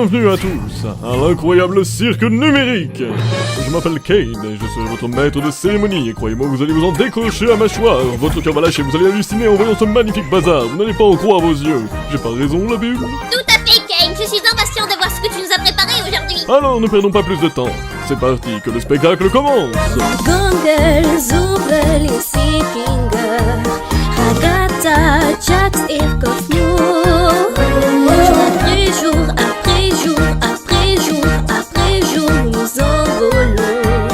Bienvenue à tous à l'incroyable cirque numérique. Je m'appelle Kane et je serai votre maître de cérémonie et croyez-moi vous allez vous en décrocher à mâchoire. Votre cœur va lâcher, vous allez halluciner en voyant ce magnifique bazar. Vous n'allez pas en croire vos yeux. J'ai pas raison la bulle? Tout à fait Kane, je suis impatient de voir ce que tu nous as préparé aujourd'hui. Alors ne perdons pas plus de temps. C'est parti, que le spectacle commence. Gongles ouvrent les six fingers. Agatha, Jax et Cosmo. Jour après jour, après jour, après jour, nous envolons.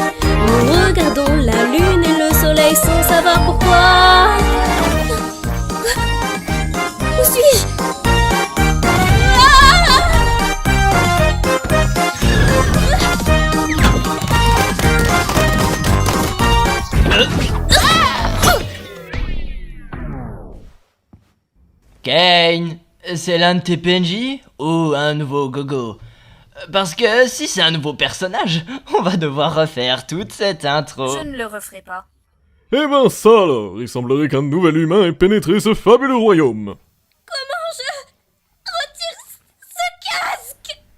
Nous regardons la lune et le soleil sans savoir pourquoi. Où suis-je? Kane, c'est l'un de tes PNJ ou un nouveau gogo? Parce que si c'est un nouveau personnage, on va devoir refaire toute cette intro. Je ne le referai pas. Eh ben ça alors, il semblerait qu'un nouvel humain ait pénétré ce fabuleux royaume.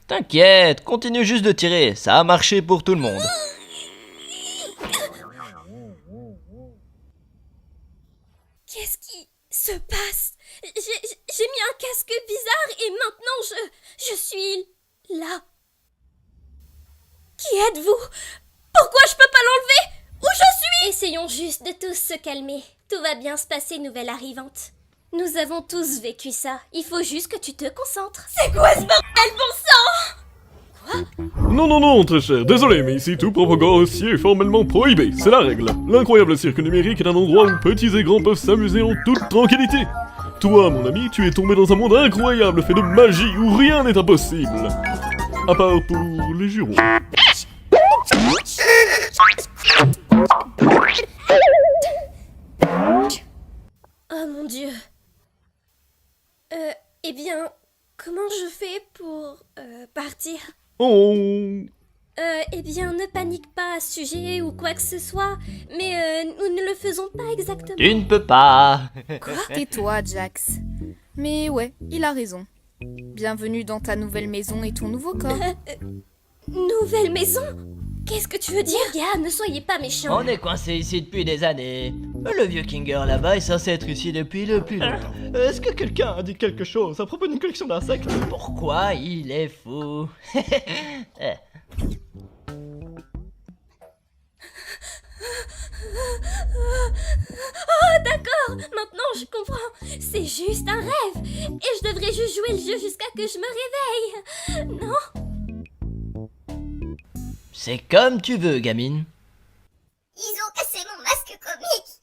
T'inquiète, continue juste de tirer, ça a marché pour tout le monde. Qu'est-ce qui se passe? J'ai mis un casque bizarre et maintenant je suis là. Qui êtes-vous? Pourquoi je peux pas l'enlever? Où je suis? Essayons juste de tous se calmer. Tout va bien se passer, nouvelle arrivante. Nous avons tous vécu ça. Il faut juste que tu te concentres. C'est quoi ce bordel, bon sang? Non, très cher, désolé, mais ici tout propagande aussi est formellement prohibé, c'est la règle. L'incroyable cirque numérique est un endroit où petits et grands peuvent s'amuser en toute tranquillité. Toi, mon ami, tu es tombé dans un monde incroyable fait de magie où rien n'est impossible. À part pour les jurons. Oh mon Dieu. Eh bien, comment je fais pour partir? Oh. Eh bien, ne panique pas à ce sujet ou quoi que ce soit, mais nous ne le faisons pas exactement. Tu ne peux pas. Tais-toi, Jax. Mais ouais, il a raison. Bienvenue dans ta nouvelle maison et ton nouveau corps. Nouvelle maison? Qu'est-ce que tu veux dire? Gars, ne soyez pas méchants. On est coincé ici depuis des années. Le vieux Kinger là-bas est censé être ici depuis le plus longtemps. Est-ce que quelqu'un a dit quelque chose à propos d'une collection d'insectes? Pourquoi il est fou? Oh, d'accord, maintenant je comprends. C'est juste un rêve. Et je devrais juste jouer le jeu jusqu'à que je me réveille. Non? C'est comme tu veux, gamine. Ils ont cassé mon masque comique.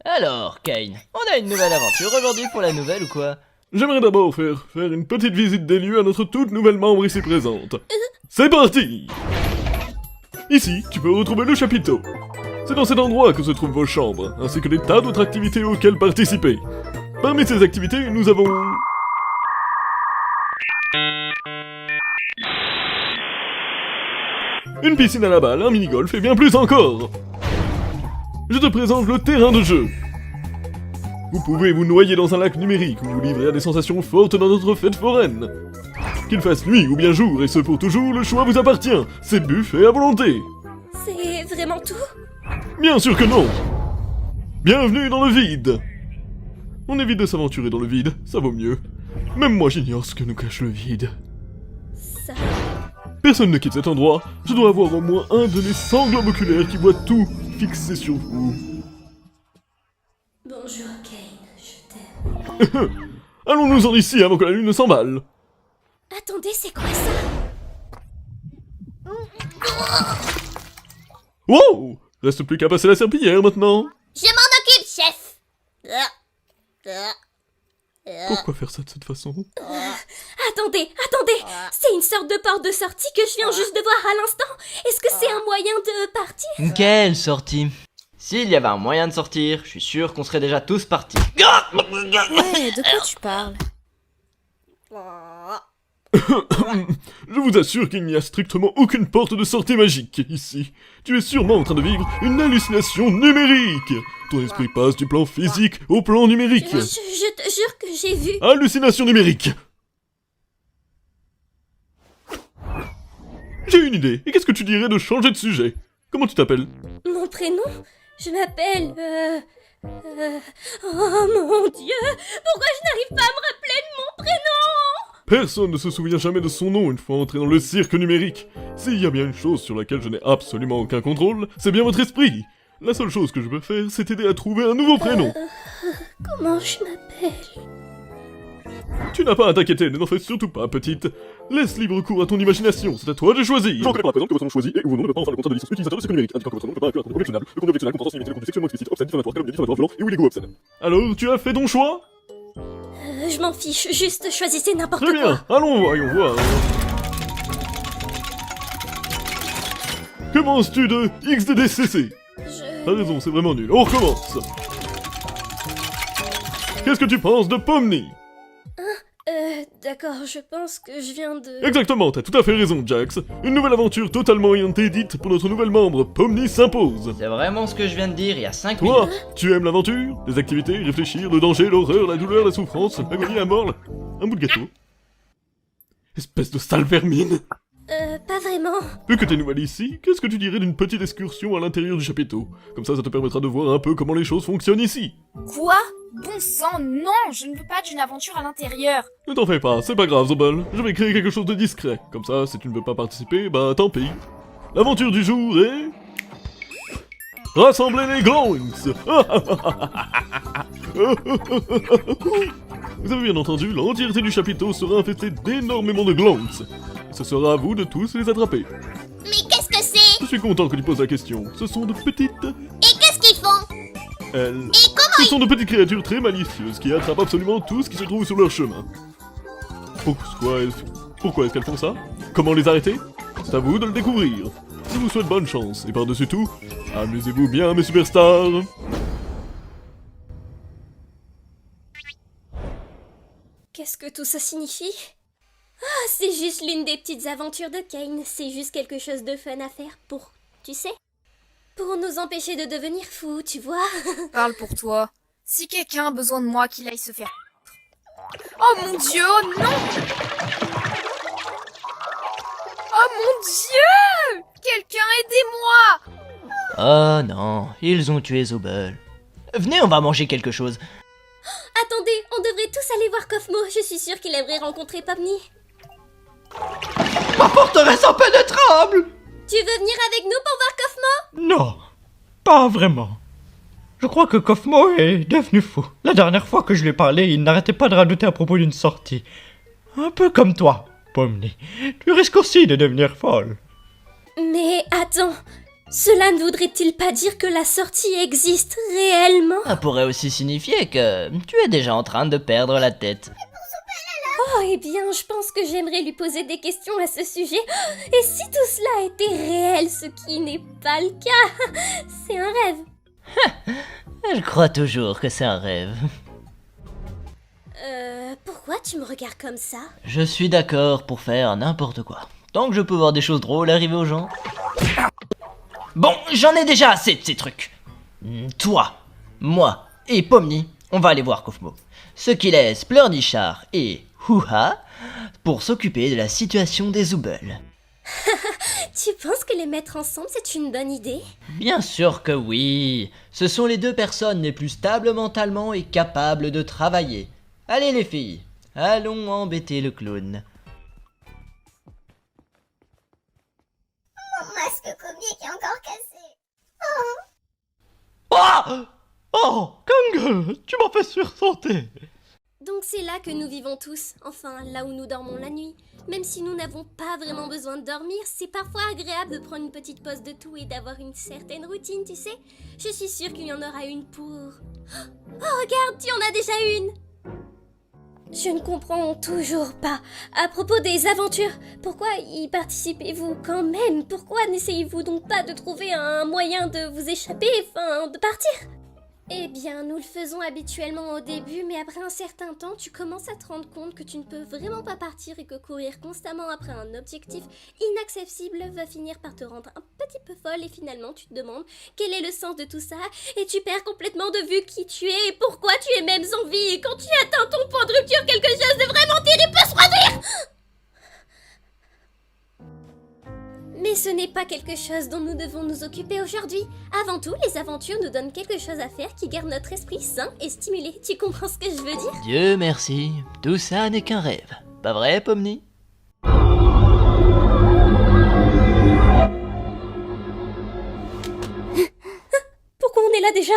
Alors, Kane, on a une nouvelle aventure aujourd'hui pour la nouvelle ou quoi? J'aimerais d'abord faire une petite visite des lieux à notre toute nouvelle membre ici présente. C'est parti! Ici, tu peux retrouver le chapiteau. C'est dans cet endroit que se trouvent vos chambres, ainsi que des tas d'autres activités auxquelles participer. Parmi ces activités, nous avons... une piscine à la balle, un mini-golf et bien plus encore. Je te présente le terrain de jeu. Vous pouvez vous noyer dans un lac numérique ou vous livrer à des sensations fortes dans notre fête foraine. Qu'il fasse nuit ou bien jour, et ce pour toujours, le choix vous appartient. C'est buffet à volonté. C'est vraiment tout? Bien sûr que non. Bienvenue dans le vide. On évite de s'aventurer dans le vide, ça vaut mieux. Même moi j'ignore ce que nous cache le vide. Ça... Personne ne quitte cet endroit, je dois avoir au moins un de mes 100 globes oculaires qui voit tout fixé sur vous. Bonjour Kane, je t'aime. Allons-nous-en d'ici avant que la lune ne s'emballe. Attendez, c'est quoi ça? Wow! Reste plus qu'à passer la serpillière maintenant. Je m'en occupe, chef. Pourquoi faire ça de cette façon? Attendez, c'est une sorte de porte de sortie que je viens juste de voir à l'instant. Est-ce que c'est un moyen de partir? Quelle sortie? S'il y avait un moyen de sortir, je suis sûr qu'on serait déjà tous partis. Ouais, de quoi tu parles? Je vous assure qu'il n'y a strictement aucune porte de sortie magique ici. Tu es sûrement en train de vivre une hallucination numérique. Ton esprit passe du plan physique au plan numérique. Je te jure que j'ai vu... Hallucination numérique. J'ai une idée, et qu'est-ce que tu dirais de changer de sujet? Comment tu t'appelles? Mon prénom? Je m'appelle... Oh mon Dieu! Pourquoi je n'arrive pas à me rappeler de mon prénom? Personne ne se souvient jamais de son nom une fois entré dans le cirque numérique. S'il y a bien une chose sur laquelle je n'ai absolument aucun contrôle, c'est bien votre esprit. La seule chose que je peux faire, c'est t'aider à trouver un nouveau prénom. Comment je m'appelle? Tu n'as pas à t'inquiéter, ne t'en fais surtout pas, petite. Laisse libre cours à ton imagination, c'est à toi de choisir. Je reconnais par la présente que votre nom choisi et ou vos noms ne peuvent pas enfin le contrat de licence utilisateur de cirque numérique, indiquant que votre nom ne peut pas inclure un contenu objectionnable. Le contenu objectionnable comprend sans limiter le contenu sexuellement explicite, obscène, diffamatoire, calomnie, diffamatoire, violent et ou illégaux obscène. Alors, tu as fait ton choix? Je m'en fiche, juste choisissez n'importe Très quoi. bien, allons voyons voir. Que penses-tu de XDDCC? T'as raison, c'est vraiment nul, on recommence. Qu'est-ce que tu penses de Pomni? D'accord, je pense que je viens de... Exactement, t'as tout à fait raison, Jax. Une nouvelle aventure totalement inédite pour notre nouvelle membre, Pomni s'impose. C'est vraiment ce que je viens de dire il y a 5 Toi, minutes. tu aimes l'aventure? Les activités, réfléchir, le danger, l'horreur, la douleur, la souffrance, l'agonie, la mort, un bout de gâteau. Espèce de sale vermine. Pas vraiment. Vu que t'es nouvelle ici, qu'est-ce que tu dirais d'une petite excursion à l'intérieur du chapiteau? Comme ça te permettra de voir un peu comment les choses fonctionnent ici. Quoi? Bon sang, non, je ne veux pas d'une aventure à l'intérieur. Ne t'en fais pas, c'est pas grave, Zobel. Je vais créer quelque chose de discret. Comme ça, si tu ne veux pas participer, bah tant pis. L'aventure du jour est... Rassembler les Glonks. Vous avez bien entendu, l'entièreté du chapiteau sera infestée d'énormément de Glonks. Ce sera à vous de tous les attraper. Mais qu'est-ce que c'est? Je suis content que tu poses la question. Ce sont de petites... Et qu'est-ce qu'ils font? Elles... Et comment Ce sont de petites créatures très malicieuses qui attrapent absolument tout ce qui se trouve sur leur chemin. Pourquoi est-ce qu'elles font ça? Comment les arrêter? C'est à vous de le découvrir. Je vous souhaite bonne chance, et par-dessus tout, amusez-vous bien mes superstars. Qu'est-ce que tout ça signifie? Ah, c'est juste l'une des petites aventures de Kane. C'est juste quelque chose de fun à faire pour... Tu sais? Pour nous empêcher de devenir fous, tu vois? Parle pour toi. Si quelqu'un a besoin de moi, qu'il aille se faire... Oh mon Dieu, oh non! Oh mon Dieu! Quelqu'un aidez-moi! Oh non, ils ont tué Zobel. Venez, on va manger quelque chose. Attendez, on devrait tous aller voir Kofmo. Je suis sûre qu'il aimerait rencontrer Pomni. Ma forteresse impénétrable! Tu veux venir avec nous pour voir Kofmo? Non, pas vraiment. Je crois que Kofmo est devenu fou. La dernière fois que je lui ai parlé, il n'arrêtait pas de radoter à propos d'une sortie. Un peu comme toi, Pomni. Tu risques aussi de devenir folle. Mais attends, cela ne voudrait-il pas dire que la sortie existe réellement? Ça pourrait aussi signifier que tu es déjà en train de perdre la tête. Oh, eh bien, je pense que j'aimerais lui poser des questions à ce sujet. Et si tout cela était réel, ce qui n'est pas le cas? C'est un rêve. Je crois toujours que c'est un rêve. Pourquoi tu me regardes comme ça? Je suis d'accord pour faire n'importe quoi. Tant que je peux voir des choses drôles arriver aux gens. Bon, j'en ai déjà assez de ces trucs. Toi, moi et Pomni, on va aller voir Kofmo. Ce qui laisse Pleurnichard et Houha pour s'occuper de la situation des Zobel. Tu penses que les mettre ensemble, c'est une bonne idée? Bien sûr que oui. Ce sont les deux personnes les plus stables mentalement et capables de travailler. Allez les filles, allons embêter le clown. Mon masque comique est encore cassé. Ah! Oh, Kangol, tu m'as fait sursauter. Donc c'est là que nous vivons tous, enfin là où nous dormons la nuit. Même si nous n'avons pas vraiment besoin de dormir, c'est parfois agréable de prendre une petite pause de tout et d'avoir une certaine routine, tu sais. Je suis sûre qu'il y en aura une pour... Oh regarde, tu en as déjà une! Je ne comprends toujours pas. À propos des aventures, pourquoi y participez-vous quand même? Pourquoi n'essayez-vous donc pas de trouver un moyen de vous échapper, enfin de partir? Eh bien, nous le faisons habituellement au début, mais après un certain temps, tu commences à te rendre compte que tu ne peux vraiment pas partir et que courir constamment après un objectif inaccessible va finir par te rendre un petit peu folle et finalement tu te demandes quel est le sens de tout ça et tu perds complètement de vue qui tu es et pourquoi tu es même en vie et quand tu atteins ton point de rupture, quelque chose de vraiment terrible peut se produire. Mais ce n'est pas quelque chose dont nous devons nous occuper aujourd'hui. Avant tout, les aventures nous donnent quelque chose à faire qui garde notre esprit sain et stimulé. Tu comprends ce que je veux dire? Dieu merci, tout ça n'est qu'un rêve. Pas vrai, Pomni? Pourquoi on est là déjà?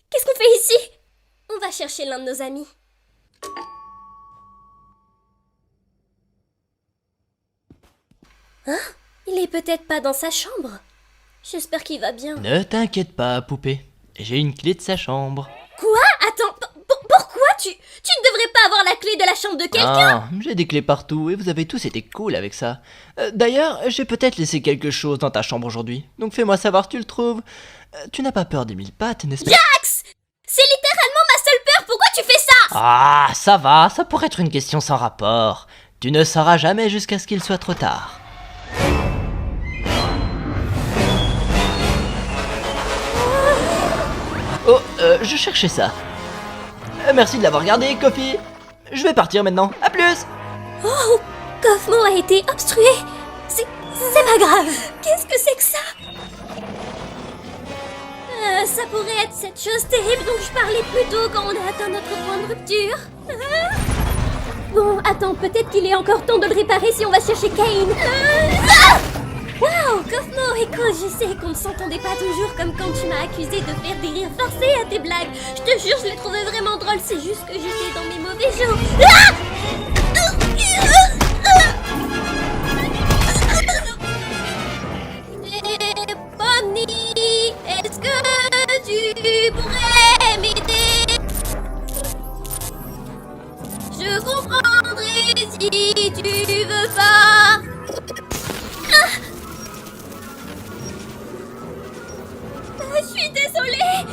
Qu'est-ce qu'on fait ici? On va chercher l'un de nos amis. Hein? Il est peut-être pas dans sa chambre. J'espère qu'il va bien. Ne t'inquiète pas, poupée. J'ai une clé de sa chambre. Quoi? Attends, pourquoi tu ne devrais pas avoir la clé de la chambre de quelqu'un? Ah, j'ai des clés partout et vous avez tous été cool avec ça. D'ailleurs, j'ai peut-être laissé quelque chose dans ta chambre aujourd'hui. Donc fais-moi savoir si tu le trouves. Tu n'as pas peur des 1000 pattes, n'est-ce pas? Jax! C'est littéralement ma seule peur, pourquoi tu fais ça? Ah, ça va, ça pourrait être une question sans rapport. Tu ne sauras jamais jusqu'à ce qu'il soit trop tard. Oh, je cherchais ça. Merci de l'avoir gardé, Kofi. Je vais partir maintenant. À plus. Oh! Goffmo a été obstrué! C'est pas grave! Qu'est-ce que c'est que ça? Ça pourrait être cette chose terrible dont je parlais plus tôt quand on a atteint notre point de rupture. Bon, attends, peut-être qu'il est encore temps de le réparer si on va chercher Kane. Wow, Goffmo, écoute, je sais qu'on ne s'entendait pas toujours comme quand tu m'as accusé de faire des rires forcés à tes blagues. Je te jure, je les trouvais vraiment drôles, c'est juste que j'étais dans mes mauvais jours. Pomni, est-ce que tu pourrais m'aider? Je comprendrai si tu veux pas. Je suis désolée.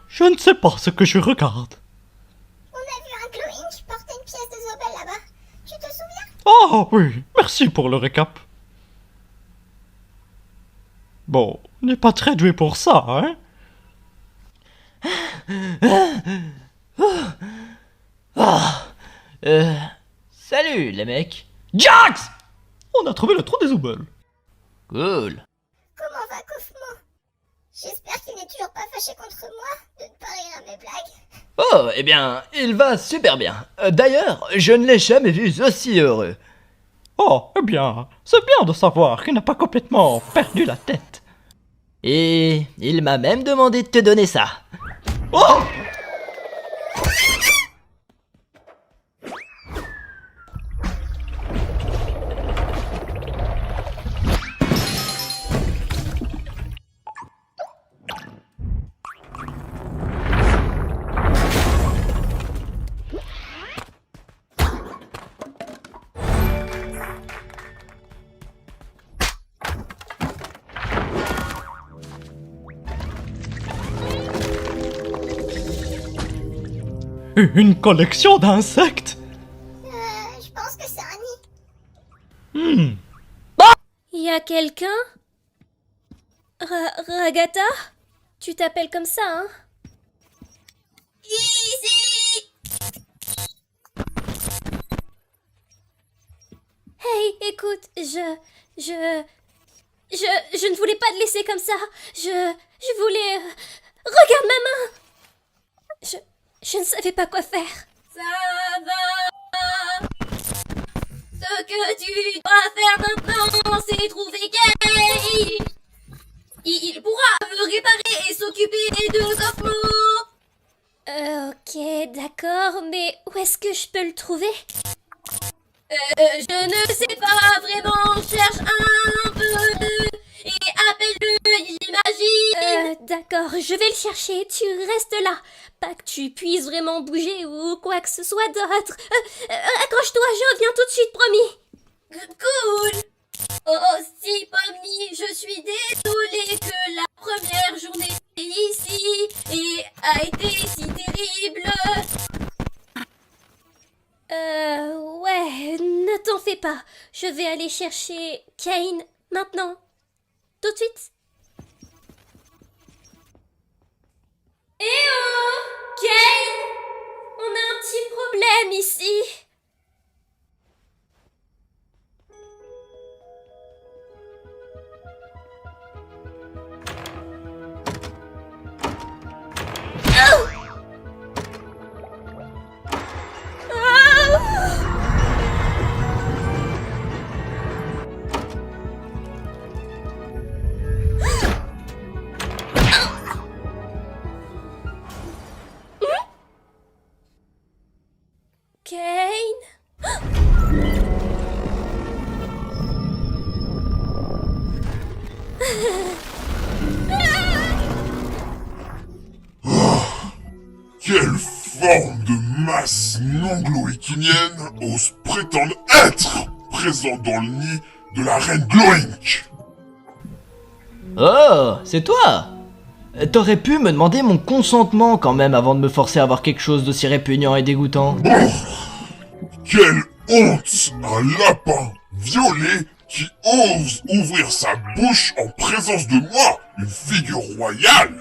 Je ne sais pas ce que je regarde. On a vu un glowing porter une pièce de Zobel là-bas. Tu te souviens? Ah oui, merci pour le récap. Bon, on n'est pas très doué pour ça, hein? Salut les mecs. Jax! On a trouvé le trou des Zobel. Cool. Comment va Goffmo? J'espère qu'il n'est toujours pas fâché contre moi de ne pas rire à mes blagues. Oh, eh bien, il va super bien. D'ailleurs, je ne l'ai jamais vu aussi heureux. Oh, eh bien, c'est bien de savoir qu'il n'a pas complètement perdu la tête. Et il m'a même demandé de te donner ça. Oh! Une collection d'insectes? Je pense que c'est un nid. Y a quelqu'un? Ragata? Tu t'appelles comme ça, hein? Ici! Hey, écoute, je ne voulais pas te laisser comme ça. Je voulais... regarde ma main! Je ne savais pas quoi faire. Ça va. Ce que tu dois faire maintenant, c'est trouver Kane. Il pourra me réparer et s'occuper de Goffmo. Ok, d'accord, mais où est-ce que je peux le trouver? Je ne sais pas vraiment, cherche un peu et appelle-le j'imagine. D'accord, je vais le chercher, tu restes là. Pas que tu puisses vraiment bouger ou quoi que ce soit d'autre. Accroche-toi, je reviens tout de suite, promis. Cool. Oh, si, Pomni, je suis désolée que la première journée ici a été si terrible. Ouais, ne t'en fais pas. Je vais aller chercher Kane maintenant. Tout de suite. Eh oh, Kane! On a un petit problème ici. Kane? Quelle forme de masse non gloïkinienne ose prétendre être présente dans le nid de la reine Gloink? Oh, c'est toi! T'aurais pu me demander mon consentement quand même avant de me forcer à avoir quelque chose d'aussi répugnant et dégoûtant. Quelle honte! Un lapin violet qui ose ouvrir sa bouche en présence de moi, une figure royale!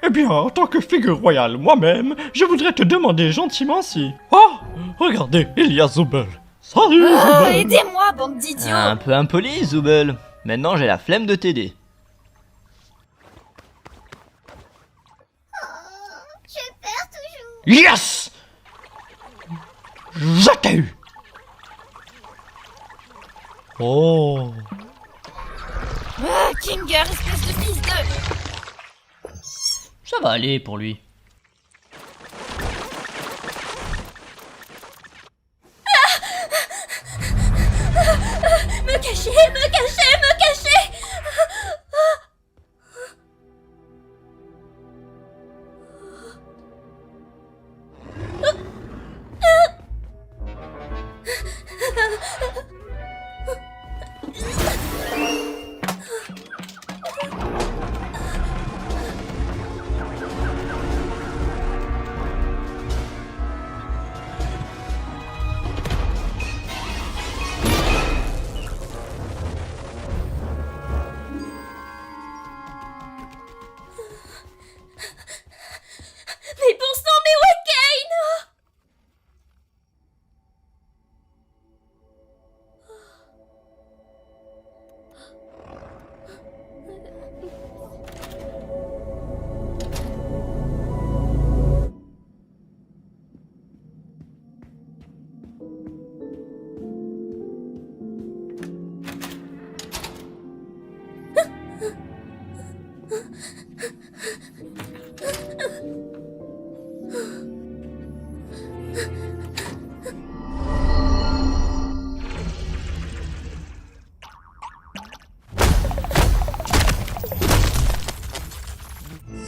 Eh bien, en tant que figure royale moi-même, je voudrais te demander gentiment si... Oh, regardez, il y a Zooble. Salut, Zooble. Aidez-moi, bande d'idiots. Un peu impoli, Zooble. Maintenant, j'ai la flemme de t'aider. Je perds toujours. Yes! Je t'ai eu. Oh. Kinger, espèce de fils de... Ça va aller pour lui. Me cacher, me cacher, me cacher. Mais bon sang, mais où est Kane?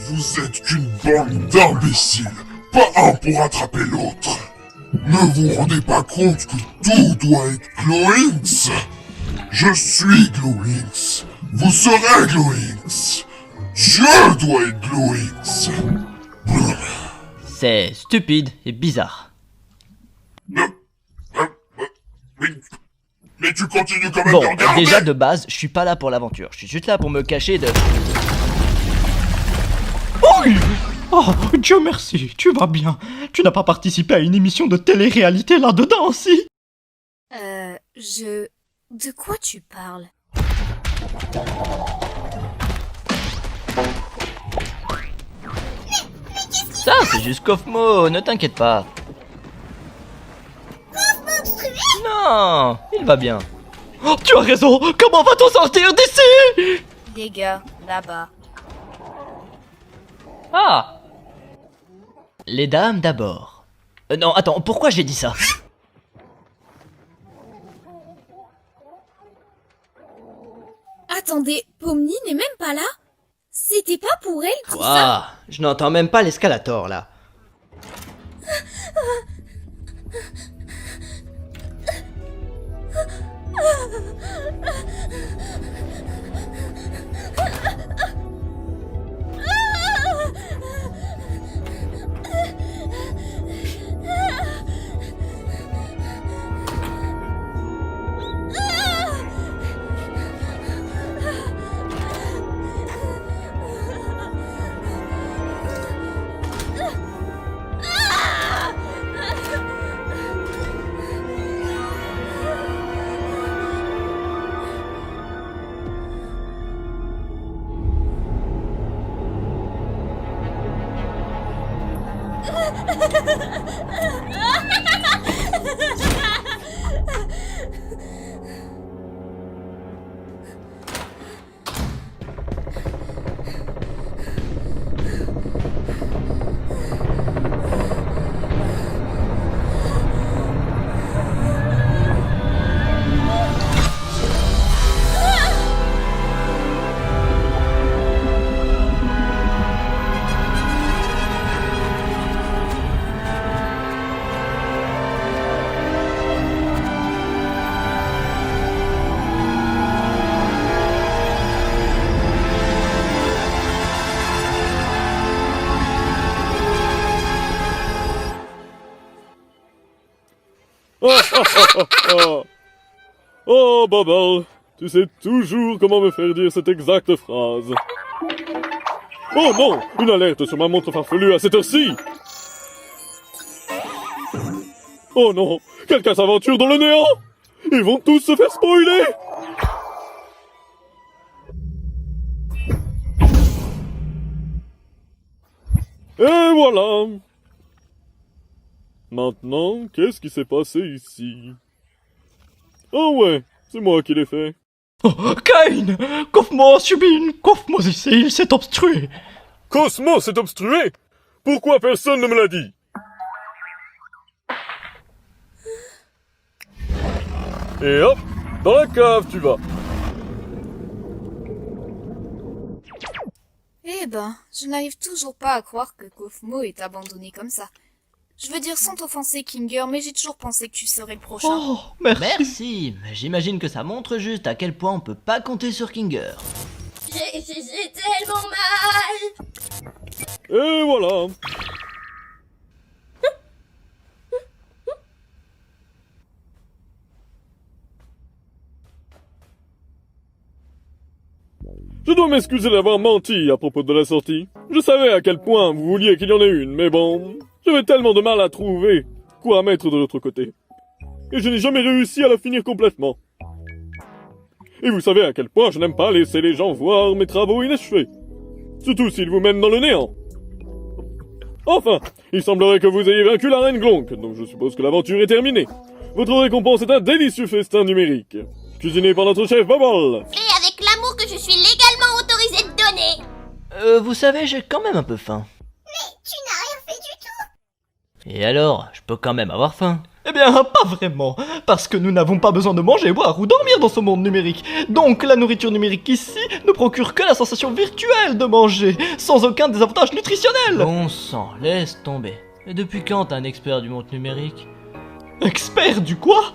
Vous êtes qu'une bande d'imbéciles, pas un pour attraper l'autre. Ne vous rendez pas compte que tout doit être Gloinx? Je suis Gloinx. Vous serez Gloinx. Je dois être Gloinx. C'est stupide et bizarre. Mais tu continues quand même Bon, de regarder. déjà de base, je suis pas là pour l'aventure. Je suis juste là pour me cacher de... Oui. Oh, Dieu merci, tu vas bien. Tu n'as pas participé à une émission de télé-réalité là-dedans, si? De quoi tu parles? Ça, c'est juste Kofmo, ne t'inquiète pas. Non, il va bien. Oh, tu as raison. Comment va-t-on sortir d'ici? Les gars, là-bas. Ah! Les dames d'abord. Non, attends, pourquoi j'ai dit ça? Attendez, Pomni n'est même pas là? C'était pas pour elle tout ça. Ouah, je n'entends même pas l'escalator là. Oh, Bubble, tu sais toujours comment me faire dire cette exacte phrase. Oh non, une alerte sur ma montre farfelue à cette heure-ci. Oh non, quelqu'un s'aventure dans le néant. Ils vont tous se faire spoiler. Et voilà. Maintenant, qu'est-ce qui s'est passé ici? Oh ouais, c'est moi qui l'ai fait. Oh, Cain! Cosmo a subi une cosmosis et il s'est obstrué. Cosmo s'est obstrué? Pourquoi personne ne me l'a dit? Et hop, dans la cave tu vas. Eh ben, je n'arrive toujours pas à croire que Cosmo est abandonné comme ça. Je veux dire sans t'offenser, Kinger, mais j'ai toujours pensé que tu serais le prochain. Oh, merci. Merci, mais j'imagine que ça montre juste à quel point on peut pas compter sur Kinger. J'ai tellement mal. Et voilà. Je dois m'excuser d'avoir menti à propos de la sortie. Je savais à quel point vous vouliez qu'il y en ait une, mais bon, j'avais tellement de mal à trouver quoi mettre de l'autre côté. Et je n'ai jamais réussi à la finir complètement. Et vous savez à quel point je n'aime pas laisser les gens voir mes travaux inachevés. Surtout s'ils vous mènent dans le néant. Enfin, il semblerait que vous ayez vaincu la reine Glonk, donc je suppose que l'aventure est terminée. Votre récompense est un délicieux festin numérique, cuisiné par notre chef Bubble. Et avec l'amour que je suis légalement autorisée de donner. Vous savez, j'ai quand même un peu faim. Tu n'as rien fait du tout. Et alors, je peux quand même avoir faim. Eh bien, pas vraiment, parce que nous n'avons pas besoin de manger, boire ou dormir dans ce monde numérique. Donc la nourriture numérique ici ne procure que la sensation virtuelle de manger, sans aucun désavantage nutritionnel. Bon sang, laisse tomber. Et depuis quand t'es un expert du monde numérique? Expert du quoi?